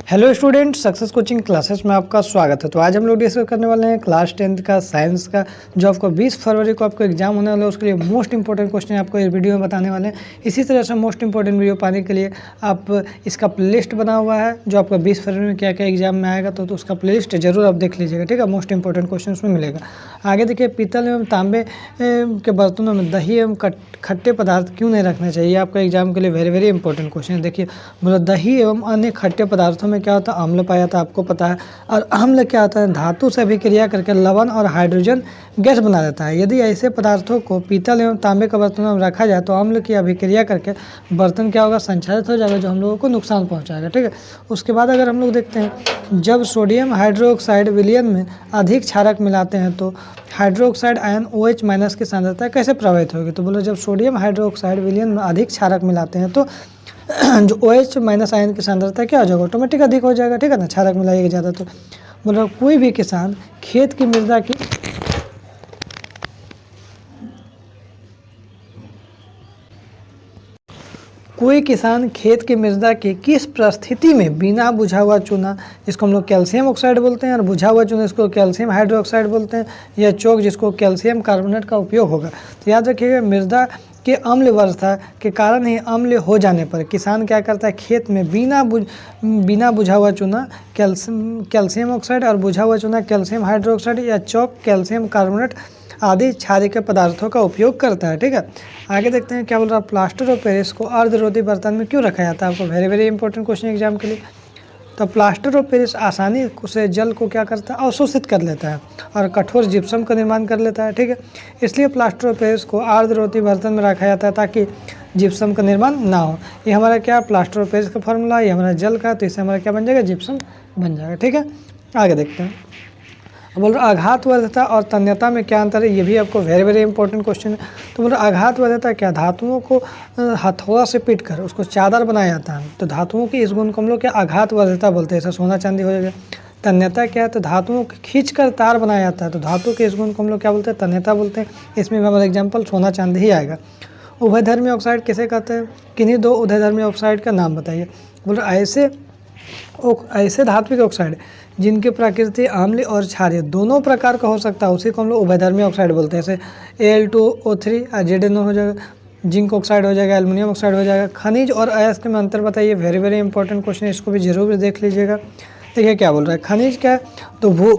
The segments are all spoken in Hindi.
Hello student, success coaching classes में आपका स्वागत है। तो आज हम लोग डिस्कस करने वाले हैं क्लास 10th का साइंस का, जो आपको 20 फरवरी को आपको एग्जाम होने वाला है। उसके लिए मोस्ट इंपॉर्टेंट क्वेश्चन आपको इस वीडियो में बताने वाले हैं। इसी तरह से मोस्ट इंपॉर्टेंट वीडियो पाने के लिए आप इसका प्लेलिस्ट बना हुआ है, जो आपका 20 फरवरी में क्या क्या एग्जाम में आएगा, तो उसका प्लेलिस्ट जरूर आप देख लीजिएगा, ठीक है। मोस्ट इंपॉर्टेंट क्वेश्चन उसमें मिलेगा। आगे देखिए, पीतल एवं तांबे के बर्तनों में दही एवं खट्टे पदार्थ क्यों नहीं रखना चाहिए, आपका एग्जाम के लिए वेरी वेरी इंपॉर्टेंट क्वेश्चन है। देखिए, बोला दही एवं अन्य खट्टे पदार्थों में क्या होता है, अम्ल पाया था, आपको पता है। और अम्ल क्या होता है, धातु से अभिक्रिया करके लवण और हाइड्रोजन गैस बना देता है। यदि ऐसे पदार्थों को पीतल एवं तांबे के बर्तनों में रखा जाए तो अम्ल की अभिक्रिया करके बर्तन क्या होगा, संक्षारित हो जाएगा, जो हम लोगों को नुकसान पहुंचाएगा, ठीक है। उसके बाद अगर हम लोग देखते हैं, जब सोडियम हाइड्रोक्साइड विलयन में अधिक क्षारक मिलाते हैं तो हाइड्रोक्साइड आयन OH माइनस की सांद्रता कैसे प्रभावित होगी। तो बोलो, जब सोडियम हाइड्रोक्साइड विलयन में अधिक क्षारक मिलाते हैं तो जो OH माइनस आयन की सांद्रता क्या हो जाएगा, ऑटोमेटिक अधिक हो जाएगा, ठीक है ना, क्षारक मिलाइएगा ज़्यादा। तो मतलब कोई भी किसान खेत की मृदा की मृदा की किस परिस्थिति में बिना बुझा हुआ चूना, जिसको हम लोग कैल्शियम ऑक्साइड बोलते हैं, और बुझा हुआ चूना इसको कैल्शियम हाइड्रोक्साइड बोलते हैं, या चौक जिसको कैल्शियम कार्बोनेट का उपयोग होगा। तो याद रखिएगा, मृदा के अम्ल अवस्था के कारण ही अम्ल हो जाने पर किसान क्या करता है, खेत में बिना बुझा हुआ चूना कैल्शियम ऑक्साइड और बुझा हुआ चूना कैल्शियम हाइड्रोक्साइड या चौक कैल्शियम कार्बोनेट आदि क्षारीय के पदार्थों का उपयोग करता है, ठीक है। आगे देखते हैं क्या बोल रहा है, प्लास्टर ऑफ पेरिस को अर्धरोधी बर्तन में क्यों रखा जाता है, आपको very very important question exam के लिए। तो प्लास्टर ऑफ पेरिस आसानी से जल को क्या करता है, अवशोषित कर लेता है और कठोर जिप्सम का निर्माण कर लेता है, ठीक है। इसलिए प्लास्टर ऑफ पेरिस को अर्धरोधी बर्तन में रखा जाता है ताकि जिप्सम का निर्माण ना हो। ये हमारा क्या, प्लास्टर ऑफ पेरिस का फॉर्मूला, ये हमारा जल का, तो इससे हमारा क्या बन जाएगा, जिप्सम बन जाएगा, ठीक है। आगे देखते हैं, बोल रहा आघातवर्धता और तन्यता में क्या अंतर है, ये भी आपको वेरी वेरी इंपॉर्टेंट क्वेश्चन है। तो बोल रहा आघातवर्धता क्या, धातुओं को हथौड़ा से पीट कर उसको चादर बनाया जाता है, तो धातुओं की इस गुण को हम लोग क्या आघातवर्धता बोलते हैं, ऐसा सोना चांदी हो जाएगा। तन्यता क्या है, तो धातुओं को खींच कर तार बनाया जाता है, तो धातु के इस गुण को हम लोग क्या बोलते हैं, तन्यता बोलते हैं। इसमें हमारा एग्जाम्पल सोना चांदी ही आएगा। उभयधर्मी ऑक्साइड किसे कहते हैं, किन्हीं दो उभयधर्मी ऑक्साइड का नाम बताइए। बोल रहा ऐसे धात्विक ऑक्साइड जिनकी प्रकृति अम्लीय और क्षारीय दोनों प्रकार का हो सकता है, उसी को हम लोग उभयधर्मी ऑक्साइड बोलते हैं। जैसे Al2O3 ZnO हो जाएगा, जिंक ऑक्साइड हो जाएगा, एल्युमिनियम ऑक्साइड हो जाएगा। खनिज और अयस्क में अंतर बताइए, वेरी वेरी इंपॉर्टेंट क्वेश्चन है, इसको भी जरूर देख लीजिएगा। देखिए क्या बोल रहा है, खनिज क्या है, तो भू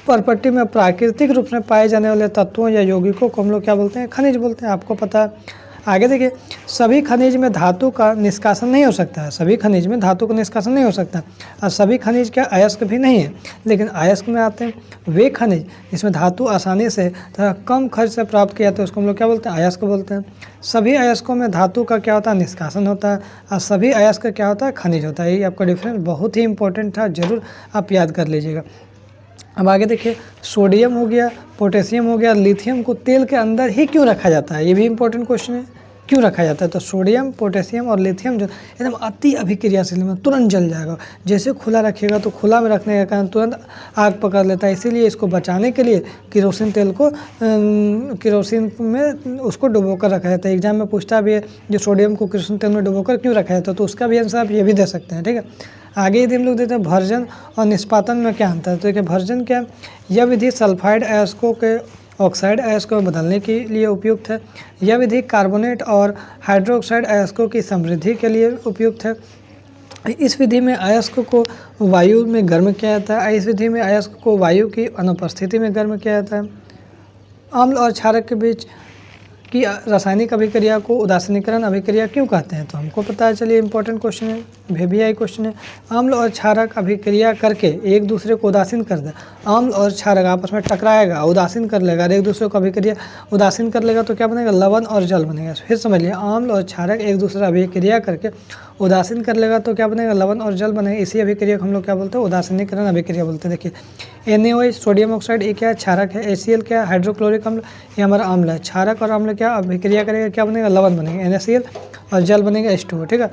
परपट्टी में प्राकृतिक रूप में पाए जाने वाले तत्वों या यौगिकों को हम लोग क्या बोलते हैं, खनिज बोलते हैं, आपको पता है। आगे देखिए, सभी खनिज में धातु का निष्कासन नहीं हो सकता है, सभी खनिज में धातु का निष्कासन नहीं हो सकता, और सभी खनिज क्या अयस्क भी नहीं है। लेकिन अयस्क में आते हैं वे खनिज जिसमें धातु आसानी से तथा कम खर्च से प्राप्त किया जाता है, उसको हम लोग क्या बोलते हैं, अयस्क बोलते हैं। सभी अयस्कों में धातु का क्या होता है, निष्कासन होता है, और सभी अयस्क क्या होता है, खनिज होता है। ये आपका डिफरेंस बहुत ही इंपॉर्टेंट था, जरूर आप याद कर लीजिएगा। अब आगे देखिए, सोडियम हो गया, पोटेशियम हो गया, लिथियम को तेल के अंदर ही क्यों रखा जाता है, ये भी इंपॉर्टेंट क्वेश्चन है, क्यों रखा जाता है। तो सोडियम, पोटेशियम और लिथियम जो एकदम अति अभिक्रियाशील में तुरंत जल जाएगा, जैसे खुला रखिएगा तो खुला में रखने के कारण तुरंत आग पकड़ लेता है। इसीलिए इसको बचाने के लिए केरोसिन तेल को केरोसिन में उसको डुबो कर रखा जाता है। एग्जाम में पूछता भी है, जो सोडियम को केरोसिन तेल में डुबो कर क्यों रखा जाता है, तो उसका भी आंसर आप ये भी दे सकते हैं, ठीक है। आगे यदि हम लोग देते हैं भर्जन और निष्पादन में क्या अंतर है, तो देखिए भर्जन क्या है, यह विधि सल्फाइड अयस्कों के ऑक्साइड अयस्कों को बदलने के लिए उपयुक्त है। यह विधि कार्बोनेट और हाइड्रोक्साइड अयस्कों की समृद्धि के लिए उपयुक्त है। इस विधि में अयस्क को वायु में गर्म किया जाता है, इस विधि में अयस्क को वायु की अनुपस्थिति में गर्म किया जाता है। अम्ल और क्षारक के बीच की रासायनिक अभिक्रिया को उदासीनीकरण अभिक्रिया क्यों कहते हैं, तो हमको पता है, चलिए इंपॉर्टेंट क्वेश्चन है, VBI क्वेश्चन है। अम्ल और क्षारक अभिक्रिया करके एक दूसरे को उदासीन कर दे, अम्ल और क्षारक आपस में टकराएगा, उदासीन कर लेगा, एक दूसरे को अभिक्रिया उदासीन कर लेगा, तो क्या बनेगा, लवण और जल बनेगा। फिर समझ लिया, अम्ल और क्षारक एक दूसरे अभिक्रिया करके उदासीन कर लेगा तो क्या बनेगा, लवण और जल बनेगा। इसी अभिक्रिया को हम लोग क्या बोलते हैं, उदासीनीकरण अभिक्रिया बोलते हैं। देखिए NaOH सोडियम ऑक्साइड, ये क्या है, क्षारक है। HCl क्या है, हाइड्रोक्लोरिक अम्ल, ये हमारा अम्ल है। क्षारक और अम्ल क्या अभिक्रिया करेगा, क्या बनेगा, लवण बनेगा NaCl, और जल बनेगा H2O, ठीक है।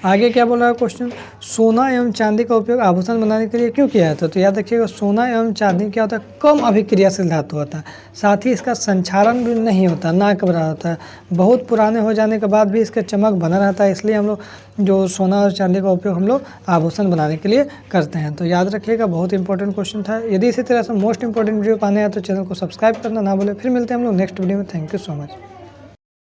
आगे क्या बोल रहा है क्वेश्चन, सोना एवं चांदी का उपयोग आभूषण बनाने के लिए क्यों किया जाता है? तो याद रखिएगा सोना एवं चांदी क्या होता है, कम अभिक्रियाशील धातु होता है, साथ ही इसका संक्षारण भी नहीं होता, ना के बराबर होता है, बहुत पुराने हो जाने के बाद भी इसका चमक बना रहता है, इसलिए हम लोग जो सोना और चांदी का उपयोग हम लोग आभूषण बनाने के लिए करते हैं। तो याद रखिएगा बहुत इंपॉर्टेंट क्वेश्चन था। यदि इसी तरह से मोस्ट इंपॉर्टेंट वीडियो पाने हैं तो चैनल को सब्सक्राइब करना ना भूलें। फिर मिलते हैं हम लोग नेक्स्ट वीडियो में। Thank you so much.